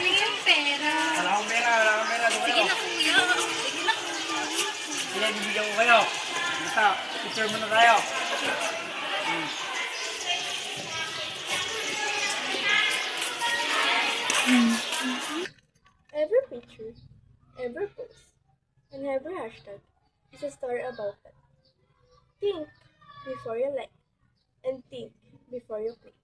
yung pera. Wala akong pera. Doon Sige kayo. na kuya. Sige na kuya. Sige, bibigyan ko kayo. Basta, picture muna tayo. Every picture, every post, and every hashtag is a story about that. Think before you like, and think before you click.